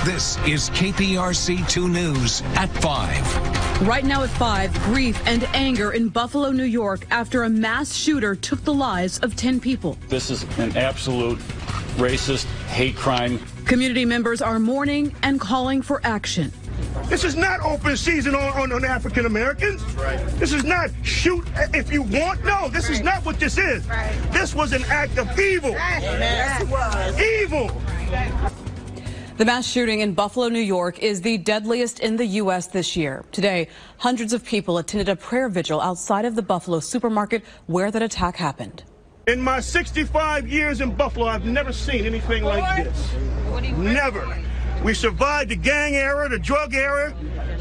This is KPRC 2 News at 5. Right now at 5, grief and anger in Buffalo, New York after a mass shooter took the lives of 10 people. This is an absolute racist hate crime. Community members are mourning and calling for action. This is not open season on African Americans. Right. This is not shoot if you want. No, this is not what this is. Right. This was an act of evil. Yes, it was. Evil. The mass shooting in Buffalo, New York is the deadliest in the U.S. this year. Today, hundreds of people attended a prayer vigil outside of the Buffalo supermarket where that attack happened. In my 65 years in Buffalo, I've never seen anything like this. Never. We survived the gang era, the drug era,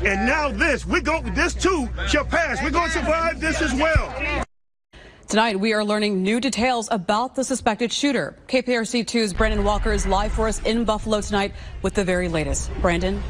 and now this. This too shall pass. We're going to survive this as well. Tonight, we are learning new details about the suspected shooter. KPRC 2's Brandon Walker is live for us in Buffalo tonight with the very latest. Brandon.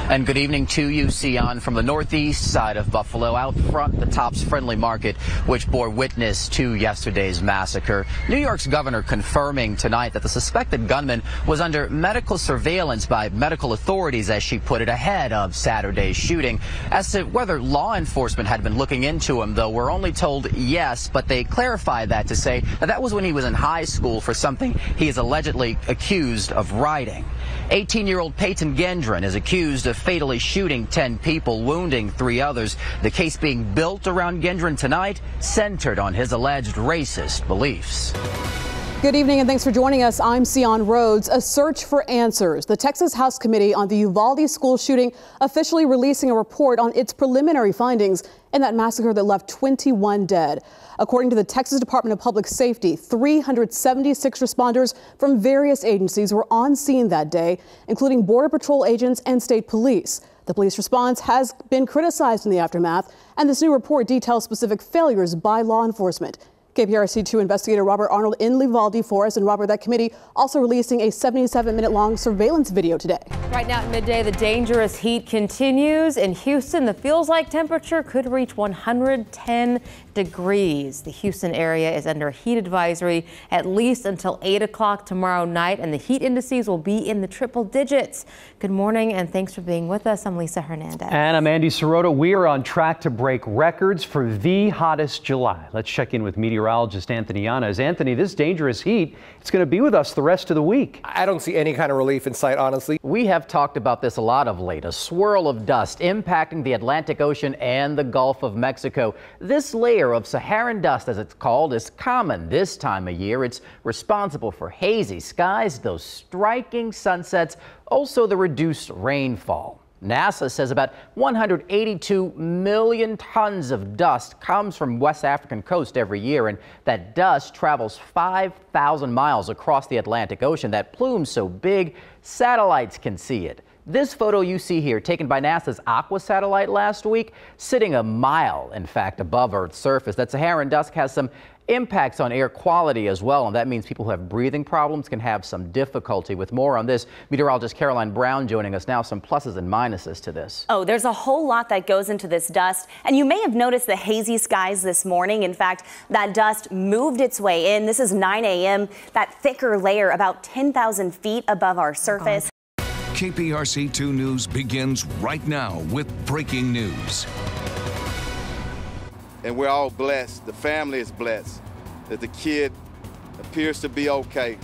And good evening to you, Sion, from the northeast side of Buffalo, out front the Tops Friendly Market, which bore witness to yesterday's massacre. New York's governor confirming tonight that the suspected gunman was under medical surveillance by medical authorities, as she put it, ahead of Saturday's shooting. As to whether law enforcement had been looking into him, though, we're only told yes, but they clarified that to say that was when he was in high school for something he is allegedly accused of writing. 18-year-old Peyton Gendron is accused of fatally shooting 10 people, wounding 3 others. The case being built around Gendron tonight centered on his alleged racist beliefs. Good evening and thanks for joining us. I'm Sion Rhodes. A search for answers. The Texas House Committee on the Uvalde school shooting officially releasing a report on its preliminary findings in that massacre that left 21 dead. According to the Texas Department of Public Safety, 376 responders from various agencies were on scene that day, including Border Patrol agents and state police. The police response has been criticized in the aftermath, and this new report details specific failures by law enforcement. KPRC2 investigator Robert Arnold in Uvalde for us. And Robert, that committee also releasing a 77-minute-long surveillance video today. Right now at midday, the dangerous heat continues. In Houston, the feels-like temperature could reach 110 degrees. The Houston area is under a heat advisory at least until 8 o'clock tomorrow night, and the heat indices will be in the triple digits. Good morning, and thanks for being with us. I'm Lisa Hernandez. And I'm Andy Sirota. We are on track to break records for the hottest July. Let's check in with meteorologist Anthony Yanez. Anthony, this dangerous heat, it's going to be with us the rest of the week. I don't see any kind of relief in sight, honestly. We have talked about this a lot of late. A swirl of dust impacting the Atlantic Ocean and the Gulf of Mexico. This layer of Saharan dust, as it's called, is common this time of year. It's responsible for hazy skies, those striking sunsets, also the reduced rainfall. NASA says about 182 million tons of dust comes from West African coast every year, and that dust travels 5,000 miles across the Atlantic Ocean. That plume so big, satellites can see it. This photo you see here, taken by NASA's Aqua satellite last week, sitting a mile, in fact, above Earth's surface. That Saharan dust has some impacts on air quality as well, and that means people who have breathing problems can have some difficulty. With more on this, meteorologist Caroline Brown joining us now. Some pluses and minuses to this. Oh, there's a whole lot that goes into this dust, and you may have noticed the hazy skies this morning. In fact, that dust moved its way in. This is 9 a.m. That thicker layer about 10,000 feet above our surface. KPRC 2 News begins right now with breaking news. And we're all blessed. The family is blessed that the kid appears to be okay.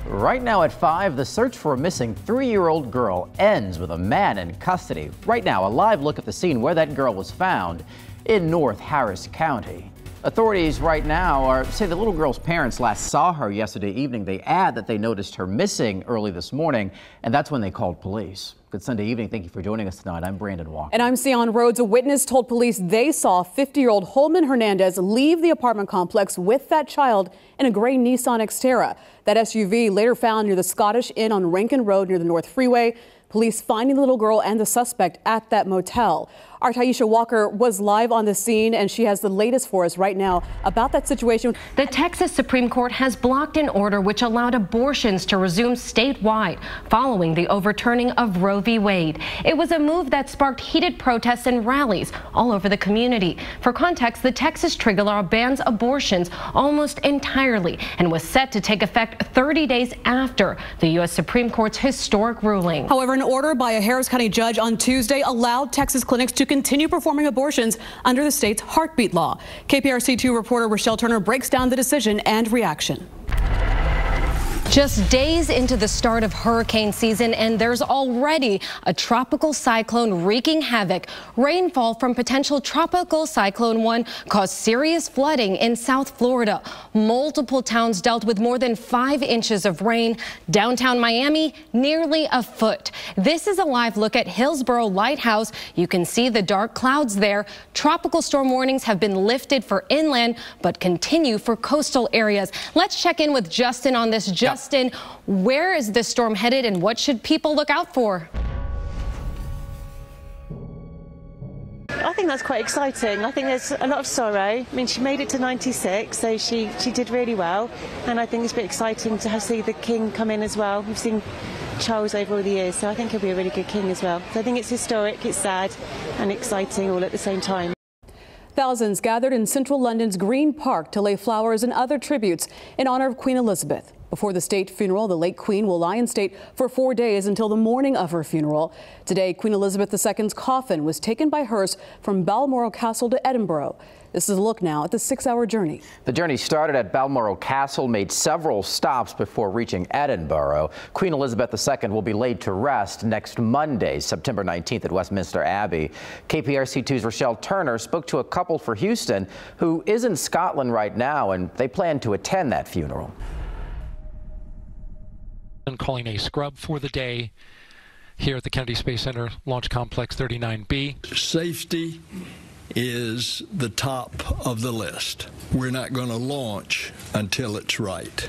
Right now at 5, the search for a missing 3-year-old girl ends with a man in custody. Right now, a live look at the scene where that girl was found in North Harris County. Authorities right now say the little girl's parents last saw her yesterday evening. They add that they noticed her missing early this morning, and that's when they called police. Good Sunday evening. Thank you for joining us tonight. I'm Brandon Walker. And I'm Sion Rhodes. A witness told police they saw 50-year-old Holman Hernandez leave the apartment complex with that child in a gray Nissan Xterra. That SUV later found near the Scottish Inn on Rankin Road near the North Freeway. Police finding the little girl and the suspect at that motel. Our Taisha Walker was live on the scene, and she has the latest for us right now about that situation. The Texas Supreme Court has blocked an order which allowed abortions to resume statewide following the overturning of Roe v. Wade. It was a move that sparked heated protests and rallies all over the community. For context, the Texas trigger law bans abortions almost entirely and was set to take effect 30 days after the U.S. Supreme Court's historic ruling. However, an order by a Harris County judge on Tuesday allowed Texas clinics to continue performing abortions under the state's heartbeat law. KPRC2 reporter Rochelle Turner breaks down the decision and reaction. Just days into the start of hurricane season, and there's already a tropical cyclone wreaking havoc. Rainfall from potential tropical cyclone 1 caused serious flooding in South Florida. Multiple towns dealt with more than 5 inches of rain. Downtown Miami, nearly a foot. This is a live look at Hillsborough Lighthouse. You can see the dark clouds there. Tropical storm warnings have been lifted for inland, but continue for coastal areas. Let's check in with Justin on this. Justin, where is this storm headed and what should people look out for? I think that's quite exciting. I think there's a lot of sorrow. I mean, she made it to 96, so she did really well. And I think it's a bit exciting to see the king come in as well. We've seen Charles over all the years, so I think he'll be a really good king as well. So I think it's historic, it's sad and exciting all at the same time. Thousands gathered in central London's Green Park to lay flowers and other tributes in honor of Queen Elizabeth. Before the state funeral, the late Queen will lie in state for 4 days until the morning of her funeral. Today, Queen Elizabeth II's coffin was taken by hearse from Balmoral Castle to Edinburgh. This is a look now at the 6-hour journey. The journey started at Balmoral Castle, made several stops before reaching Edinburgh. Queen Elizabeth II will be laid to rest next Monday, September 19th at Westminster Abbey. KPRC2's Rochelle Turner spoke to a couple for Houston who is in Scotland right now, and they plan to attend that funeral. And calling a scrub for the day here at the Kennedy Space Center Launch Complex 39B. Safety is the top of the list. We're not going to launch until it's right.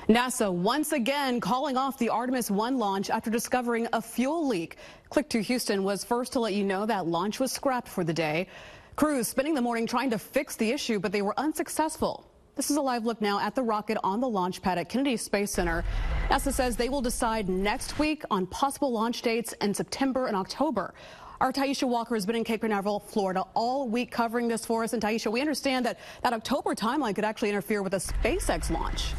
NASA once again calling off the Artemis 1 launch after discovering a fuel leak. Click 2 Houston was first to let you know that launch was scrapped for the day. Crews spending the morning trying to fix the issue, but they were unsuccessful. This is a live look now at the rocket on the launch pad at Kennedy Space Center. NASA says they will decide next week on possible launch dates in September and October. Our Taisha Walker has been in Cape Canaveral, Florida all week covering this for us. And Taisha, we understand that that October timeline could actually interfere with a SpaceX launch.